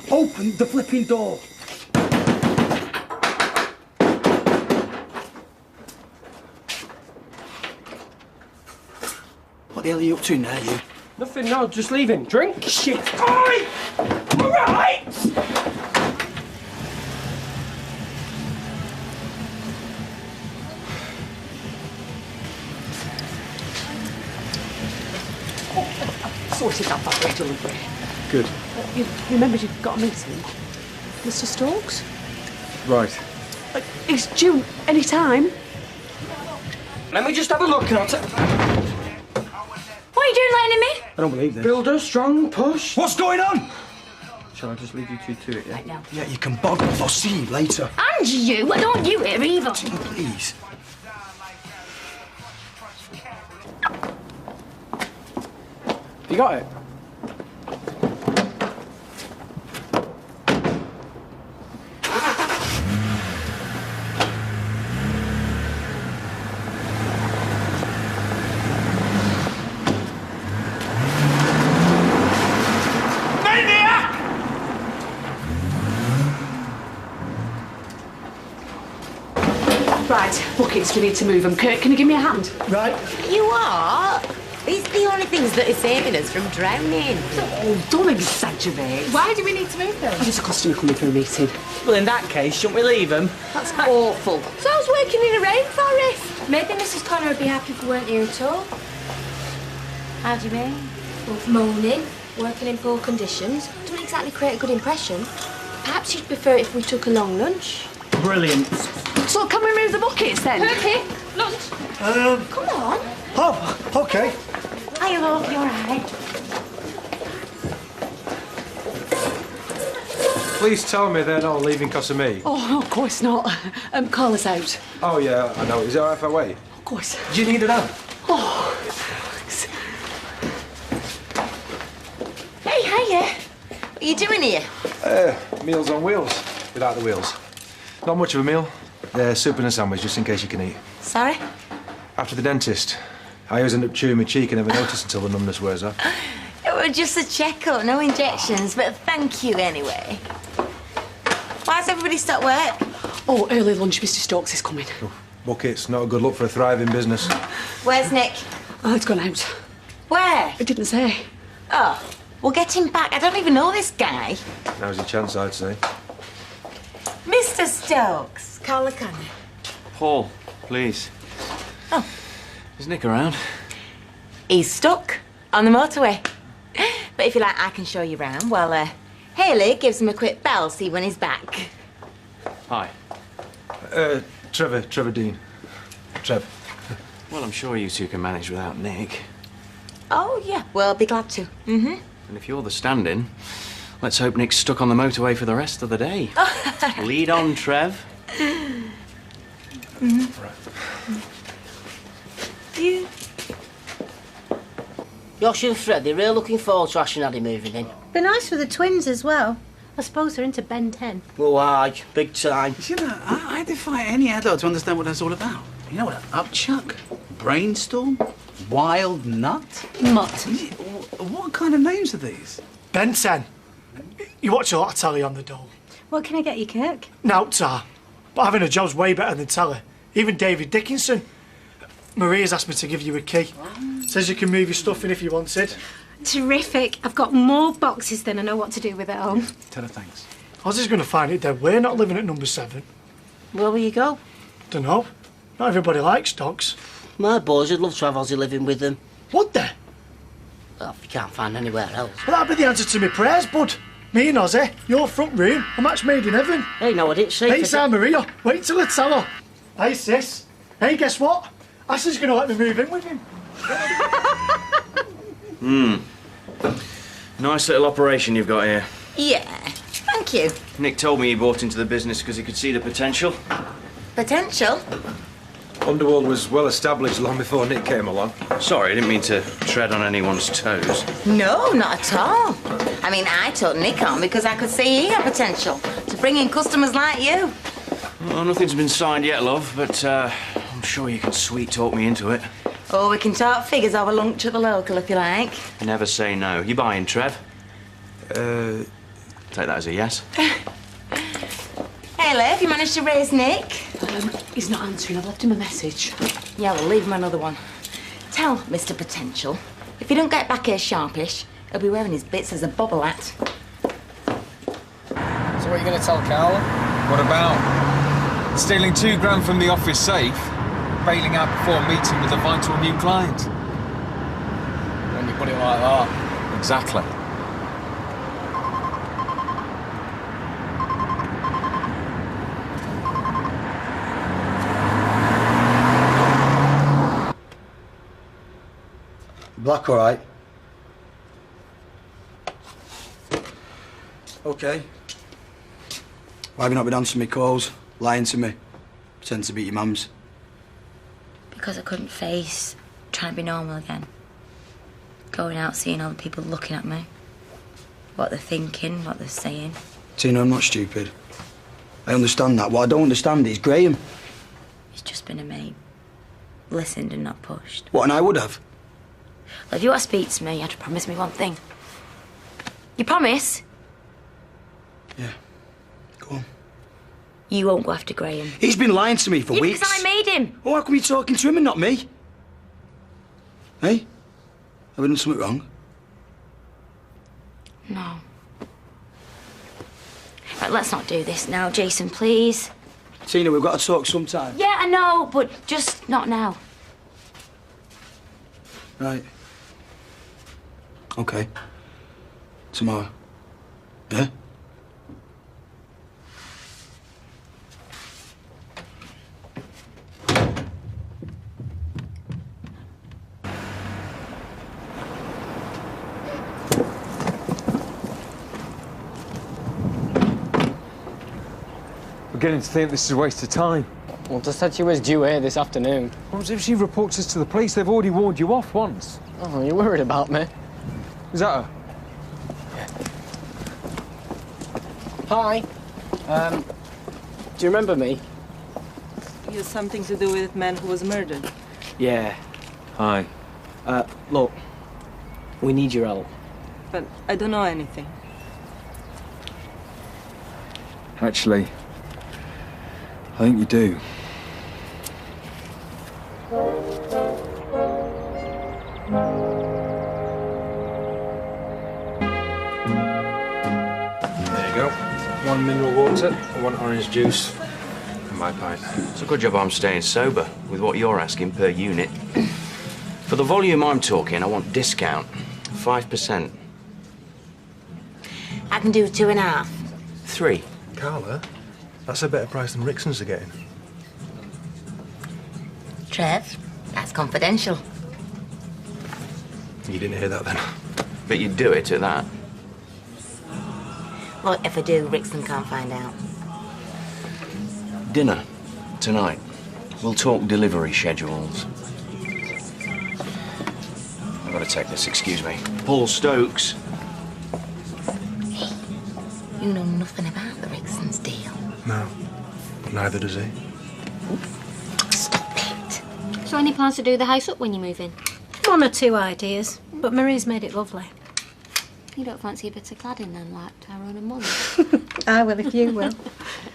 Open the flipping door. What the hell are you up to now, you? Nothing, no, just leaving. Drink? Shit! Oi! All right! Sorted that back delivery. Good. You remembered you've got a meeting? Mr. Stokes? Right. He's due any time. Let me just have a look and I'll What are you doing letting him in? I don't believe this. Builder, strong, push. What's going on? Shall I just leave you two to it, yeah? Right now. Yeah, you can bog off. I'll see you later. And you, I don't want you here either. Please. You got it? Right, buckets, we need to move them. Kurt, can you give me a hand? Right. You are? These are the only things that are saving us from drowning. Oh, don't exaggerate. Why do we need to move them? There's a customer coming for a meeting. Well, in that case, shouldn't we leave them? That's awful. So I was working in a rainforest. Maybe Mrs. Connor would be happy if we weren't here at all. How do you mean? Well, moaning, working in poor conditions, doesn't exactly create a good impression. Perhaps you'd prefer it if we took a long lunch. Brilliant. So can we move the buckets then? Okay, lunch. Come on. Oh, okay. Hi, love, you all right? Please tell me they're not leaving because of me. Oh, of course not. Call us out. Oh, yeah, I know. Is it all right if I wait? Of course. Do you need it out? Oh. Hey, hiya. What are you doing here? Meals on wheels. Without the wheels. Not much of a meal. Soup and a sandwich, just in case you can eat. Sorry? After the dentist, I always end up chewing my cheek and never notice until the numbness wears off. It was just a checkup, no injections, but thank you anyway. Why's everybody stopped work? Oh, early lunch, Mr. Stokes is coming. Buckets, not a good look for a thriving business. Where's Nick? Oh, it's gone out. Where? It didn't say. Oh, we'll get him back. I don't even know this guy. Now's your chance, I'd say. Mr. Stokes, call the Connor. Paul, please. Oh. Is Nick around? He's stuck on the motorway. But if you like, I can show you round while Hayley gives him a quick bell, see when he's back. Hi. Trevor Dean. Trev. Well, I'm sure you two can manage without Nick. Oh, yeah, we'll be glad to. Mm-hmm. And if you're the stand-in, let's hope Nick's stuck on the motorway for the rest of the day. Lead on, Trev. Mm-hmm. You... Josh and Freddie really looking forward to Ash and Addy moving in. Be nice for the twins as well. I suppose they're into Ben 10. Oh, aye, big time. You know, I defy any adult to understand what that's all about. You know what? Upchuck, brainstorm, wild nut. Mutt. What kind of names are these? Ben 10. You watch a lot of telly on the dole. What can I get you, Kirk? Now, Tar. But having a job's way better than telly. Even David Dickinson. Maria's asked me to give you a key. Says you can move your stuff in if you wanted. Terrific. I've got more boxes than I know what to do with at home. Tell her thanks. I was just going to find it dead. We're not living at number 7. Where will you go? Dunno. Not everybody likes dogs. My boys would love to have Ozzy living with them. Would they? Well, if you can't find anywhere else. Well, that'd be the answer to my prayers, bud. Me and Ozzy, your front room, a match made in heaven. Hey, no, I didn't say... Hey, Sam Maria, wait till I tell her. Hey, sis. Hey, guess what? Ashley's going to let me move in with him. Nice little operation you've got here. Yeah, thank you. Nick told me he bought into the business because he could see the potential. Potential? Underworld was well established long before Nick came along. Sorry, I didn't mean to tread on anyone's toes. No, not at all. I mean, I took Nick on because I could see he had potential to bring in customers like you. Well, nothing's been signed yet, love, but I'm sure you can sweet talk me into it. Or we can talk figures over lunch at the local, if you like. Never say no. You buying, Trev? Take that as a yes. Hey, Liv, you managed to raise Nick? He's not answering. I've left him a message. Yeah, we'll leave him another one. Tell Mr. Potential, if he don't get back here sharpish, he'll be wearing his bits as a bobble hat. So what are you going to tell Carla? What about stealing £2 from the office safe, bailing out before a meeting with a vital new client? When you put it like that. Exactly. Black, all right? Okay. Why have you not been answering me calls? Lying to me? Pretend to be your mum's? Because I couldn't face trying to be normal again. Going out, seeing other people looking at me. What they're thinking, what they're saying. Tina, I'm not stupid. I understand that. What I don't understand is Graham. He's just been a mate. Listened and not pushed. What, and I would have? Well, if you want to speak to me, you have to promise me one thing. You promise? Yeah. Go on. You won't go after Graham. He's been lying to me for weeks. Because I made him. Oh, how come you're talking to him and not me? Hey? Have we done something wrong? No. Right, let's not do this now, Jason, please. Tina, we've got to talk sometime. Yeah, I know, but just not now. Right. Okay. Tomorrow. Yeah? Beginning to think this is a waste of time. Well, just said she was due here this afternoon. What if she reports us to the police? They've already warned you off once. Oh, you worried about me? Is that her? Hi. Do you remember me? It has something to do with the man who was murdered. Yeah. Hi. Look, we need your help. But I don't know anything. Actually, I think you do. There you go. 1 mineral water, 1 orange juice, and my pint. It's a good job I'm staying sober with what you're asking per unit. For the volume I'm talking, I want discount. 5%. I can do 2.5. 3. Carla, that's a better price than Rixon's are getting. Trev, that's confidential. You didn't hear that then? But you'd do it at that. Well, if I do, Rixon can't find out. Dinner tonight. We'll talk delivery schedules. I've got to take this, excuse me. Paul Stokes. Hey, you know nothing about the Rixon's deal. No, but neither does he. Stop it. So any plans to do the house up when you move in? 1 or 2 ideas, but Marie's made it lovely. You don't fancy a bit of cladding then, like Tyrone and Mum? I will if you will.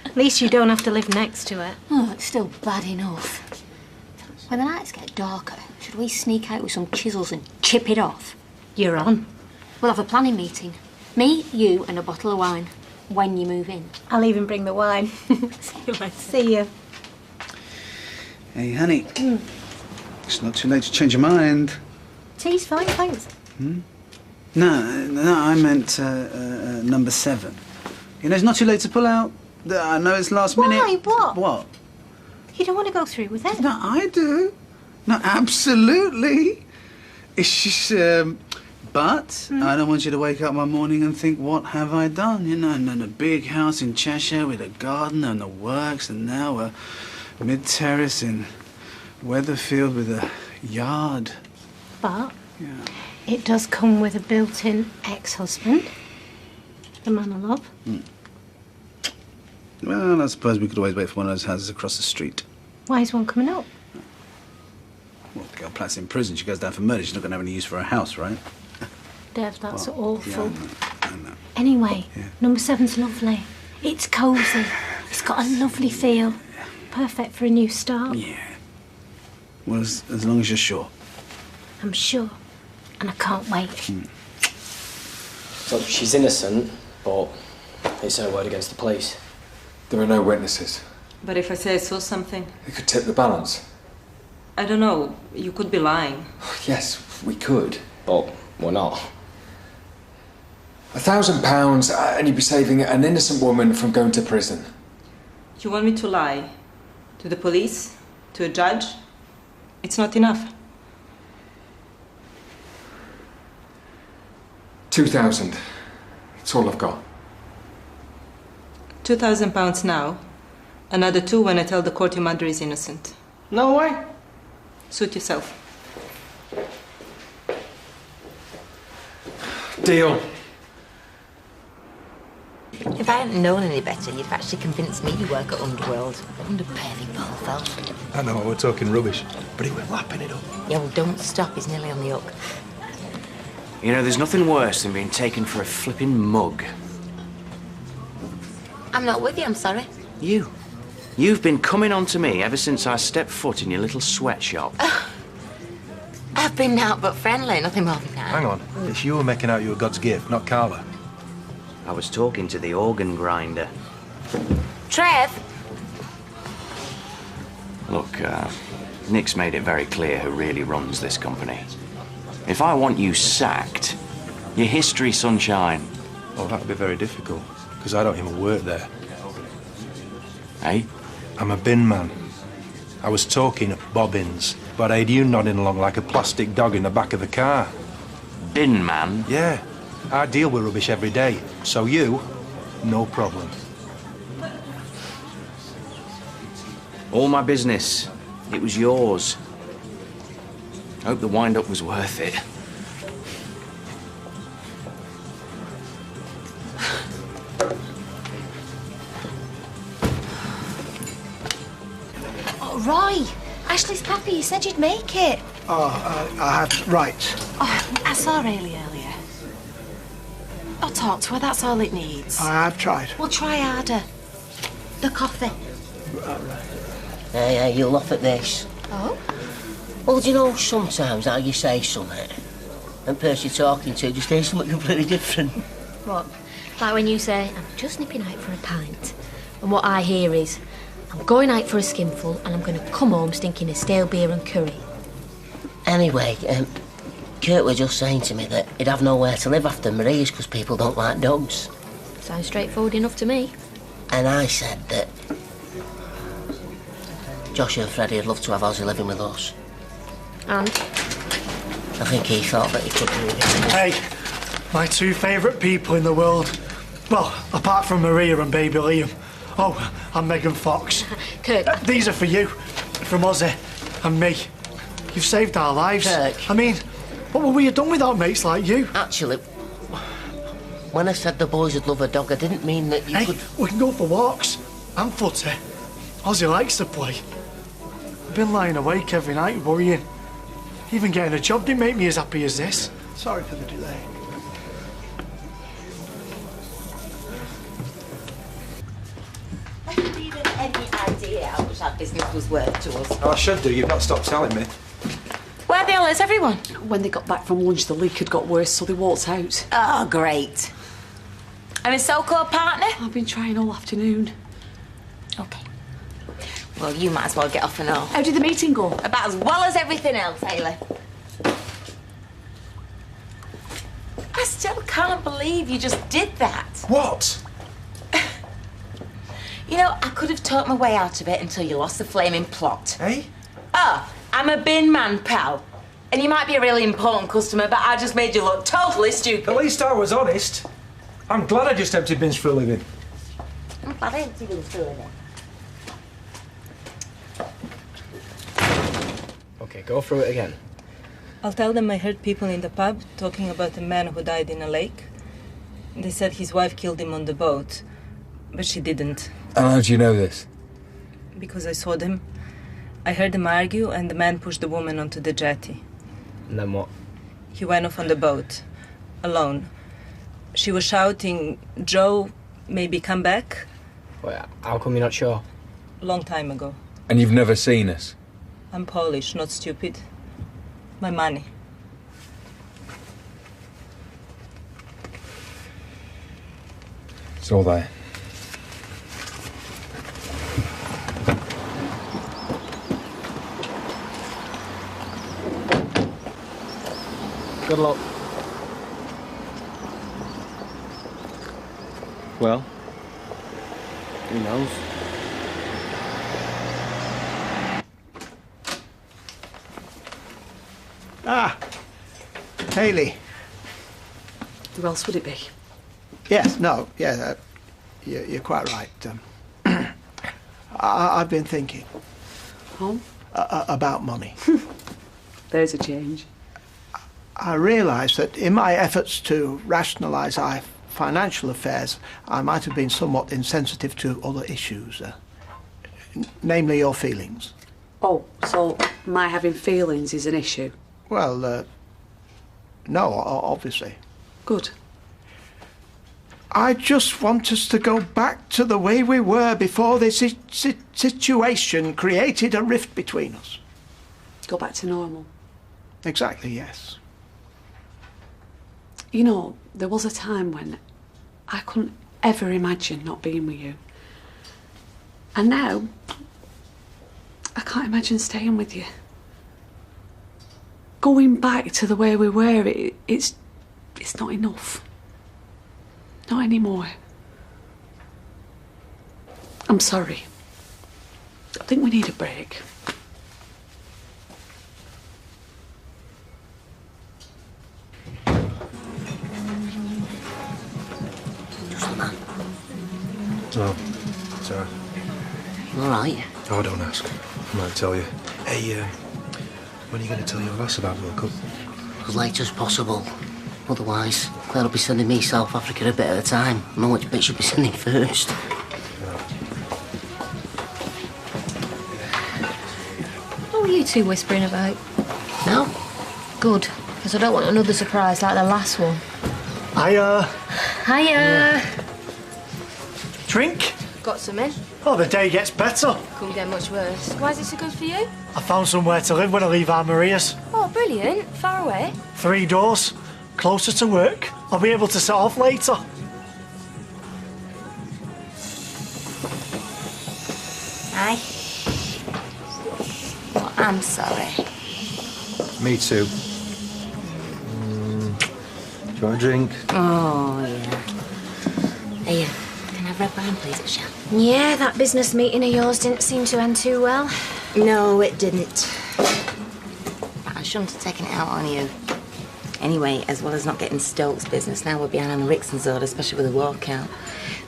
At least you don't have to live next to it. Oh, it's still bad enough. When the nights get darker, should we sneak out with some chisels and chip it off? You're on. We'll have a planning meeting. Me, you and a bottle of wine when you move in. I'll even bring the wine. See you later. See you. Hey, honey. It's not too late to change your mind. Tea's fine, thanks. No, I meant number 7. You know, it's not too late to pull out. I know it's last minute. Why? What? What? You don't want to go through with it? No, I do. No, absolutely. It's just, but I don't want you to wake up one morning and think, what have I done? You know, and then a big house in Cheshire with a garden and the works, and now a mid-terrace in Weatherfield with a yard. But Yeah. it does come with a built-in ex-husband. The man I love. Well, I suppose we could always wait for one of those houses across the street. Why is one coming up? Well, the girl Platt's in prison. She goes down for murder. She's not going to have any use for her house, right? Dev, that's awful. Yeah, Anyway, number 7's lovely. It's cosy. It's got a lovely feel. Perfect for a new start. Yeah. Well, as long as you're sure. I'm sure. And I can't wait. So she's innocent, but it's her word against the police. There are no witnesses. But if I say I saw something, It could tip the balance. I don't know, you could be lying. Yes, we could. But we're not. £1,000 and you'd be saving an innocent woman from going to prison. You want me to lie? To the police? To a judge? It's not enough. 2,000. That's all I've got. £2,000 now. Another 2 when I tell the court your mother is innocent. No way. Suit yourself. Deal. If I hadn't known any better, you'd have actually convinced me you work at Underworld. Underpaid Paul felt. I know, we're talking rubbish, but he was lapping it up. Yeah, well, don't stop. He's nearly on the hook. You know, there's nothing worse than being taken for a flipping mug. I'm not with you, I'm sorry. You've been coming on to me ever since I stepped foot in your little sweatshop. I've been out but friendly, nothing more than that. Hang on, it's you making out you were God's gift, not Carla. I was talking to the organ grinder. Trev! Look, Nick's made it very clear who really runs this company. If I want you sacked, your history, sunshine. Oh, that'll be very difficult, because I don't even work there. Hey? I'm a bin man. I was talking bobbins, but I had you nodding along like a plastic dog in the back of the car. Bin man? Yeah. I deal with rubbish every day, so you, no problem. All my business. It was yours. Hope the wind-up was worth it. Oh, Roy! Ashley's pappy, you said you'd make it. I had. Right. Oh, I saw Ailey earlier. I'll talk to her, that's all it needs. I have tried. We'll try harder. The coffee. Hey, you'll laugh at this. Oh? Well, do you know sometimes how you say something and the person you're talking to just hears something completely different? What? Like when you say, I'm just nipping out for a pint. And what I hear is, I'm going out for a skinful and I'm going to come home stinking of stale beer and curry. Anyway, Kurt was just saying to me that he'd have nowhere to live after Maria's because people don't like dogs. Sounds straightforward enough to me. And I said that Josh and Freddie would love to have Ozzy living with us. And? I think he thought that he could do it. Hey, my 2 favourite people in the world. Well, apart from Maria and baby Liam. Oh, and Megan Fox. Kirk. These are for you, from Ozzy and me. You've saved our lives. Kirk. I mean, what would we have done without mates like you? Actually, when I said the boys would love a dog, I didn't mean that you could... We can go for walks and footy. Ozzy likes to play. I've been lying awake every night worrying. Even getting a job didn't make me as happy as this. Sorry for the delay. I haven't even any idea how much that business was worth to us. Oh, I should do. You've not stopped telling me. Where the hell is everyone? When they got back from lunch, the leak had got worse, so they walked out. Oh, great. And his so-called partner? I've been trying all afternoon. Okay. Well, you might as well get off and all. How did the meeting go? About as well as everything else, Hayley. I still can't believe you just did that. What? You know, I could have talked my way out of it until you lost the flaming plot. Hey? Oh, I'm a bin man, pal. And you might be a really important customer, but I just made you look totally stupid. At least I was honest. I'm glad I just emptied bins for a living. I'm glad I emptied bins for a living. Okay, go through it again. I'll tell them I heard people in the pub talking about a man who died in a lake. They said his wife killed him on the boat, but she didn't. And how do you know this? Because I saw them. I heard them argue, and the man pushed the woman onto the jetty. And then what? He went off on the boat, alone. She was shouting, Joe, maybe come back. Well, how come you're not sure? Long time ago. And you've never seen us? I'm Polish, not stupid. My money. It's all there. Good luck. Well? Who knows? Ah, Hayley. Who else would it be? Yes, no, yeah, you're quite right. I've been thinking. Oh? About money. There's a change. I realise that in my efforts to rationalise our financial affairs, I might have been somewhat insensitive to other issues, namely your feelings. Oh, so my having feelings is an issue? Well, no, obviously. Good. I just want us to go back to the way we were before this situation created a rift between us. Go back to normal? Exactly, yes. You know, there was a time when I couldn't ever imagine not being with you. And now, I can't imagine staying with you. Going back to the way we were, it's not enough. Not anymore. I'm sorry. I think we need a break. Just the man. No, sorry. All right. Oh, don't ask. I might tell you. Hey, when are you going to tell your lass about World Cup? As late as possible. Otherwise, Claire will be sending me South Africa a bit at a time. I know which bit she'll be sending first. What were you two whispering about? No. Good, because I don't want another surprise like the last one. Hiya. Hiya. Drink? Got some in? Oh, the day gets better. Couldn't get much worse. Why is it so good for you? I found somewhere to live when I leave Aunt Maria's. Oh, brilliant. Far away? 3 doors. Closer to work. I'll be able to set off later. Hi. Oh, I'm sorry. Me too. Do you want a drink? Oh, yeah. Hey, can I have red wine, please, at Shell? Yeah, that business meeting of yours didn't seem to end too well. No, it didn't. But I shouldn't have taken it out on you. Anyway, as well as not getting Stokes' business, now we're behind on the Rixon's order, especially with the walkout.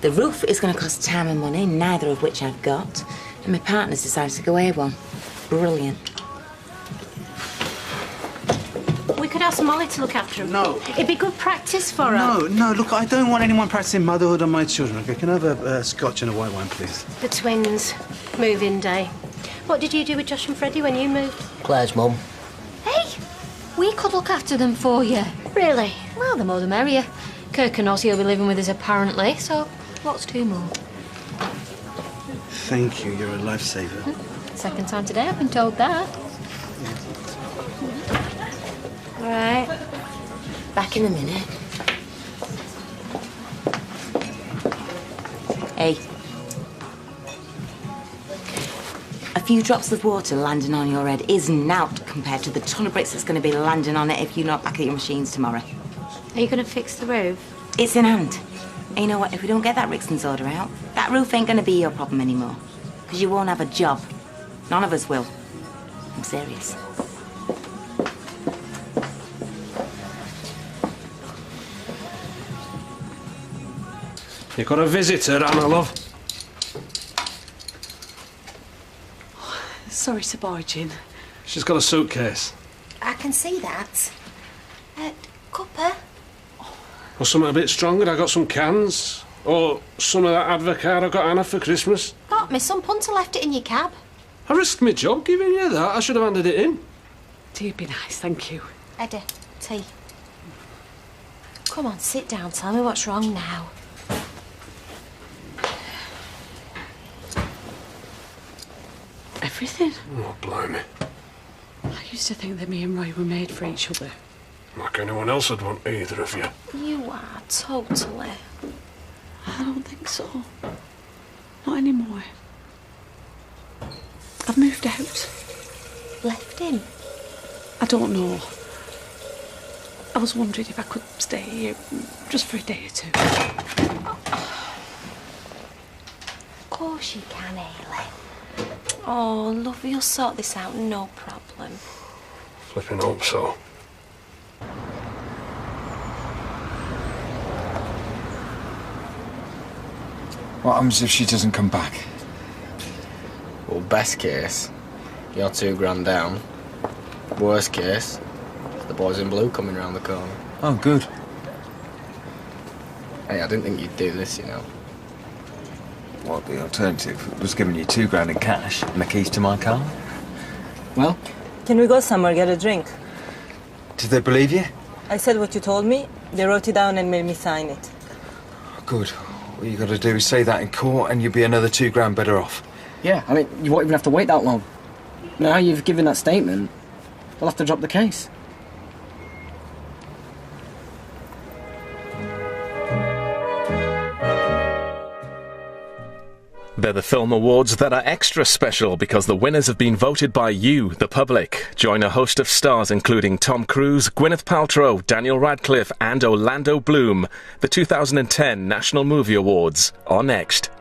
The roof is going to cost time and money, neither of which I've got. And my partner's decided to go A1. Brilliant. We could ask Molly to look after him. No. It'd be good practice for her. No, look, I don't want anyone practicing motherhood on my children, okay? Can I have a scotch and a white wine, please? The twins. Move-in day. What did you do with Josh and Freddie when you moved? Claire's mum. Hey, we could look after them for you. Really? Well, the more the merrier. Kirk and Ozzy will be living with us apparently, so what's 2 more? Thank you, you're a lifesaver. Second time today I've been told that. All right. Back in a minute. Hey. A few drops of water landing on your head is naught compared to the ton of bricks that's going to be landing on it if you're not back at your machines tomorrow. Are you going to fix the roof? It's in hand. And you know what? If we don't get that Rixon's order out, that roof ain't going to be your problem anymore. Because you won't have a job. None of us will. I'm serious. You got a visitor, Anna, love? Sorry to barge in. She's got a suitcase. I can see that. Cuppa? Or something a bit stronger. I got some cans. Or some of that Advocaat I got Anna for Christmas. Got me. Some punter left it in your cab. I risked my job giving you that. I should have handed it in. Tea'd be nice, thank you. Eddie, tea. Come on, sit down. Tell me what's wrong now. Everything. Oh, blimey. I used to think that me and Roy were made for each other. Like anyone else would want either of you. You are, totally. I don't think so. Not anymore. I've moved out. Left him? I don't know. I was wondering if I could stay here just for a day or two. Of course you can, Hayley. Oh, love, you'll sort this out, no problem. Flipping hope so. What happens if she doesn't come back? Well, best case, you're £2 down. Worst case, the boys in blue coming round the corner. Oh, good. Hey, I didn't think you'd do this, you know. What, the alternative was giving you £2 in cash and the keys to my car? Well? Can we go somewhere, get a drink? Did they believe you? I said what you told me. They wrote it down and made me sign it. Good. All you got to do is say that in court and you'll be another £2 better off. Yeah, I mean, you won't even have to wait that long. Now you've given that statement, they'll have to drop the case. They're the film awards that are extra special because the winners have been voted by you, the public. Join a host of stars including Tom Cruise, Gwyneth Paltrow, Daniel Radcliffe and Orlando Bloom. The 2010 National Movie Awards are next.